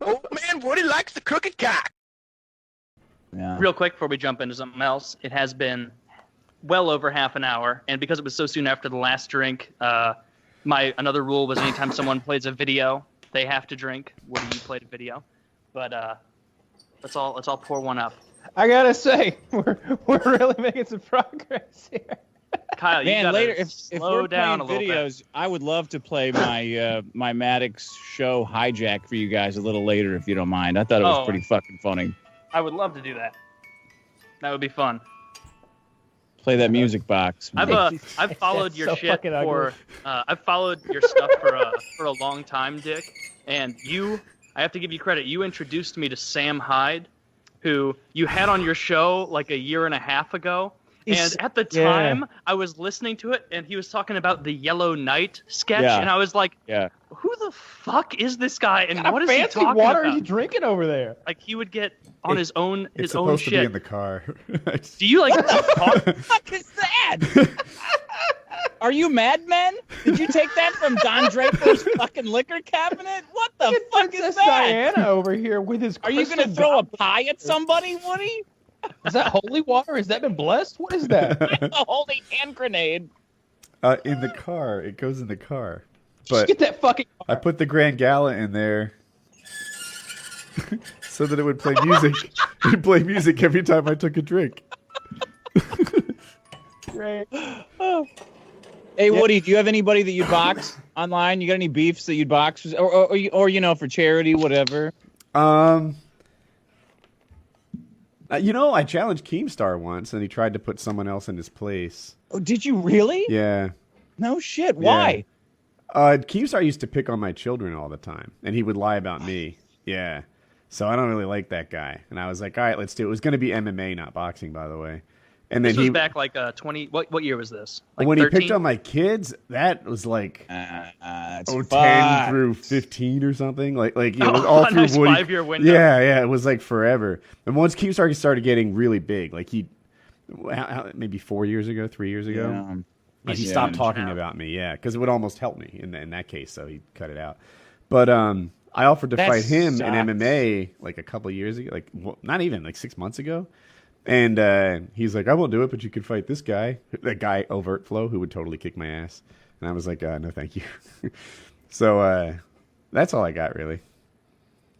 Old man Woody likes the crooked cock. Yeah. Real quick before we jump into something else, it has been well over half an hour, and because it was so soon after the last drink, my another rule was anytime someone plays a video, they have to drink. Woody, you played a video, but let's all pour one up. I gotta say, we're really making some progress here. Kyle, you gotta later if slow we're down playing a little videos, bit. I would love to play my my Maddox show hijack for you guys a little later if you don't mind. I thought it was pretty fucking funny. I would love to do that. That would be fun. Play that music box. I've followed your so shit for I've followed your stuff for a long time, Dick. And I have to give you credit. You introduced me to Sam Hyde, who you had on your show like a year and a half ago. And at the time, I was listening to it, and he was talking about the Yellow Knight sketch, and I was like, who the fuck is this guy, and what is he talking about? Fancy water are you drinking over there? Like, he would get on his own shit. It's supposed to be in the car. Do you, like, talk? What the fuck is that? Are you Mad Men? Did you take that from Don Draper's fucking liquor cabinet? What the fuck is that? Diana over here with his. Are you going to throw a pie at somebody, Woody? Is that holy water? Has that been blessed? What is that? That's a holy hand grenade. In the car. It goes in the car. Just But get that fucking. I put the Grand Gala in there so that it would play music. It would play music every time I took a drink. Great. Hey, Woody, do you have anybody that you box online? You got any beefs that you'd box? Or you know, for charity, whatever? I challenged Keemstar once, and he tried to put someone else in his place. Oh, did you really? Yeah. No shit. Why? Keemstar used to pick on my children all the time, and he would lie about me. Yeah. So I don't really like that guy. And I was like, all right, let's do it. It was going to be MMA, not boxing, by the way. And then This was back like 20. What year was this? Like when 13? he picked on my kids, that was like 10 through 15 or something. Like it was all through nice Woody. 5-year window. Yeah, it was like forever. And once Keemstar started getting really big, like maybe 4 years ago, 3 years ago, he stopped talking about me. Yeah, because it would almost help me in that case, so he cut it out. But I offered to fight him in MMA like a couple years ago, not even like 6 months ago. And he's like, I won't do it, but you could fight this guy, that guy, Overt Flow, who would totally kick my ass. And I was like, no, thank you. So that's all I got, really.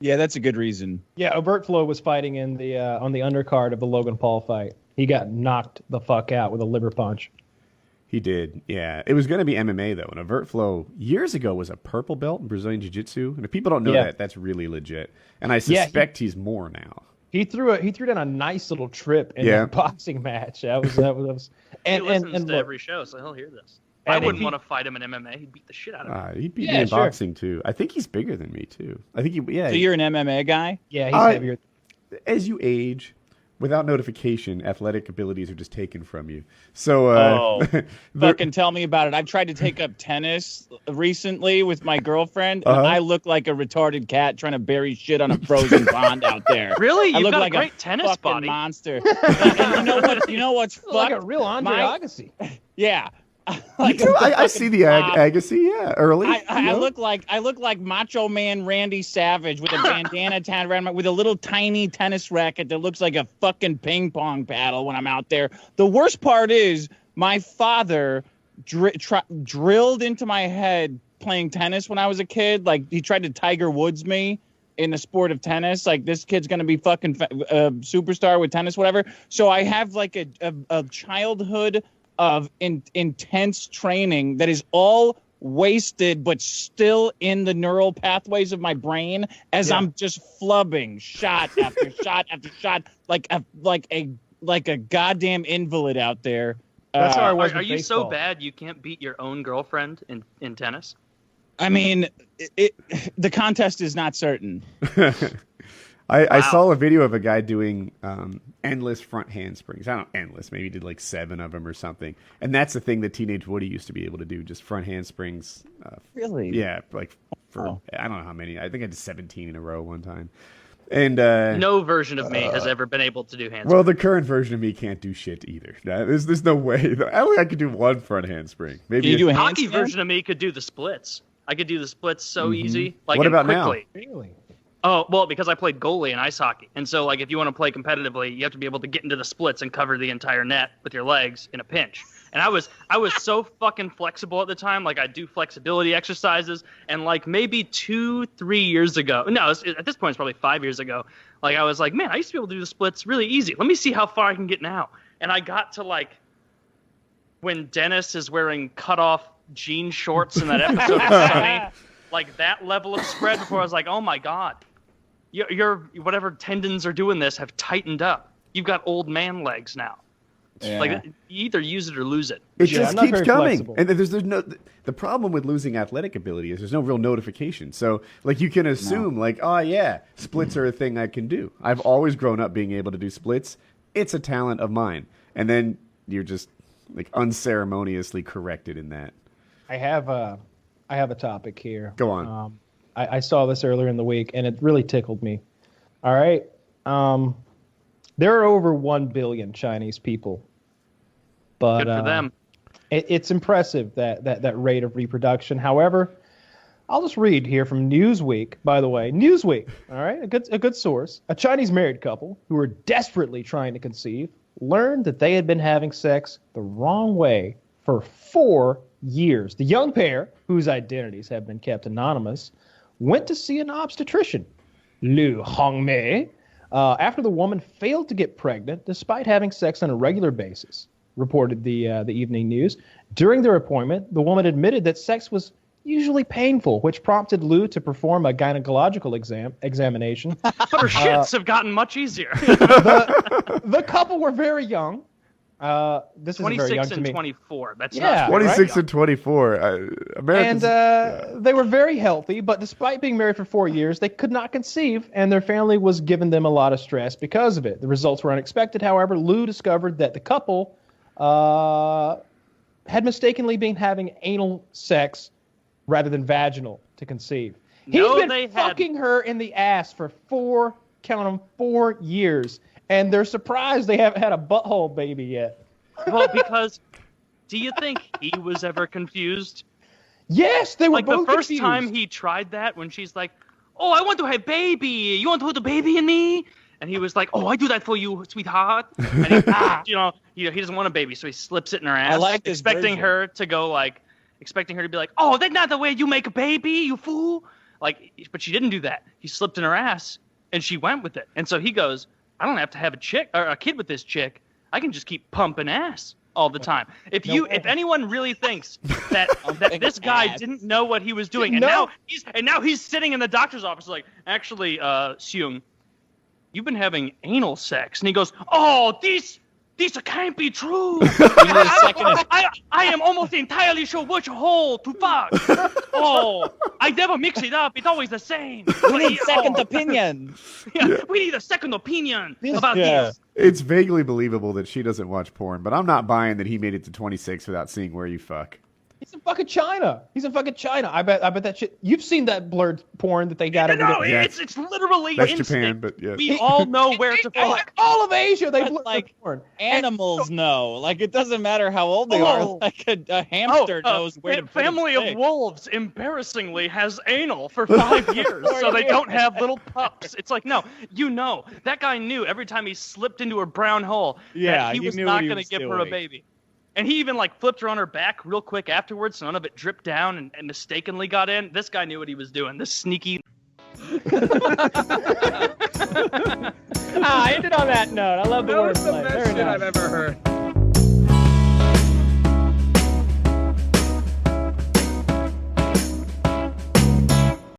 Yeah, that's a good reason. Yeah, Overt Flow was fighting in the on the undercard of the Logan Paul fight. He got knocked the fuck out with a liver punch. He did, yeah. It was going to be MMA, though. And Overt Flow, years ago, was a purple belt in Brazilian Jiu-Jitsu. And if people don't know that, that's really legit. And I suspect he's more now. He threw down a nice little trip in that boxing match. That was and he listens to every show, so he'll hear this. I wouldn't want to fight him in MMA. He'd beat the shit out of me. He'd beat me in boxing too. I think he's bigger than me too. I think So you're an MMA guy? Yeah, he's heavier. As you age, without notification, athletic abilities are just taken from you. So, fucking tell me about it. I've tried to take up tennis recently with my girlfriend, and I look like a retarded cat trying to bury shit on a frozen pond out there. Really? You look got like a great tennis body. Monster. And you know what? You know what's fucked? Like a real Andre Agassi. Yeah. I see the Agassi, early. I look like Macho Man Randy Savage with a bandana tied around with a little tiny tennis racket that looks like a fucking ping pong paddle when I'm out there. The worst part is my father drilled into my head playing tennis when I was a kid. Like, he tried to Tiger Woods me in the sport of tennis. Like, this kid's gonna be fucking superstar with tennis, whatever. So I have like a childhood of intense training that is all wasted but still in the neural pathways of my brain as I'm just flubbing shot after shot after shot like a goddamn invalid out there. That's how I was. Are you so bad you can't beat your own girlfriend in tennis? I mean, the contest is not certain. I saw a video of a guy doing endless front handsprings. I don't know, endless. Maybe he did like 7 of them or something. And that's the thing that Teenage Woody used to be able to do, just front handsprings. Really? Yeah, like for I don't know how many. I think I did 17 in a row one time. And no version of me has ever been able to do handsprings. Well, the current version of me can't do shit either. There's no way. I could do one front handspring. Maybe you do a hockey version of me could do the splits. I could do the splits so easy. Like, what about quickly. now? Really? Oh, well, because I played goalie in ice hockey. And so, like, if you want to play competitively, you have to be able to get into the splits and cover the entire net with your legs in a pinch. And I was so fucking flexible at the time. Like, I'd do flexibility exercises. And, like, maybe 2-3 years ago. No, at this point, it's probably 5 years ago. Like, I was like, man, I used to be able to do the splits really easy. Let me see how far I can get now. And I got to, like, when Dennis is wearing cut-off jean shorts in that episode of Sunny. Like, that level of spread before I was like, oh, my God. Your whatever tendons are doing this have tightened up. You've got old man legs now. Yeah. Like, you either use it or lose it. It just keeps coming. Flexible. And there's no. The problem with losing athletic ability is there's no real notification. So, like, you can assume, like, oh, yeah, splits are a thing I can do. I've always grown up being able to do splits. It's a talent of mine. And then you're just, like, unceremoniously corrected in that. I have a topic here. Go on. I saw this earlier in the week, and it really tickled me. All right. There are over 1 billion Chinese people. But, good for them. It's impressive, that rate of reproduction. However, I'll just read here from Newsweek, by the way. Newsweek, all right, a good source. A Chinese married couple who were desperately trying to conceive learned that they had been having sex the wrong way for 4 years. The young pair, whose identities have been kept anonymous, went to see an obstetrician, Liu Hongmei, after the woman failed to get pregnant despite having sex on a regular basis, reported the Evening News. During their appointment, the woman admitted that sex was usually painful, which prompted Liu to perform a gynecological examination. But her shits have gotten much easier. The couple were very young. This is very young to me. 26 and 24. That's not 26 and 24. Americans, they were very healthy, but despite being married for 4 years, they could not conceive, and their family was giving them a lot of stress because of it. The results were unexpected. However, Liu discovered that the couple had mistakenly been having anal sex rather than vaginal to conceive. He's been fucking her in the ass for 4 years. And they're surprised they haven't had a butthole baby yet. Well, because do you think he was ever confused? Yes, they were like both the first confused. time he tried that when she's like, "Oh, I want to have baby. You want to put the baby in me?" And he was like, "Oh, I do that for you, sweetheart." And he doesn't want a baby, so he slips it in her ass, I like this expecting version. her to be like, "Oh, that's not the way you make a baby, you fool." Like, but she didn't do that. He slipped in her ass, and she went with it. And so he goes, I don't have to have a kid with this chick. I can just keep pumping ass all the time. If anyone really thinks that this guy didn't know what he was doing, and now he's sitting in the doctor's office like, actually, Seung, you've been having anal sex, and he goes, oh, these can't be true. I am almost entirely sure which hole to fuck. Oh, I never mix it up. It's always the same. We need second opinion. Yeah, we need a second opinion about this. It's vaguely believable that she doesn't watch porn, but I'm not buying that he made it to 26 without seeing where you fuck. He's in fucking China. I bet that shit. You've seen that blurred porn that they got. No, it's literally that's instant. Japan, but yes. We all know where to fuck. All of Asia, they blur like porn. Animals know. Like, it doesn't matter how old they are. Like a hamster knows where to put Family its of dick. Wolves embarrassingly has anal for 5 years, so they don't have little pups. It's like, no, that guy knew every time he slipped into her brown hole that he was not going to give her a baby. And he even flipped her on her back real quick afterwards, so none of it dripped down and mistakenly got in. This guy knew what he was doing. This sneaky. I ended on that note. I love the wordplay. That was the best shit I've ever heard.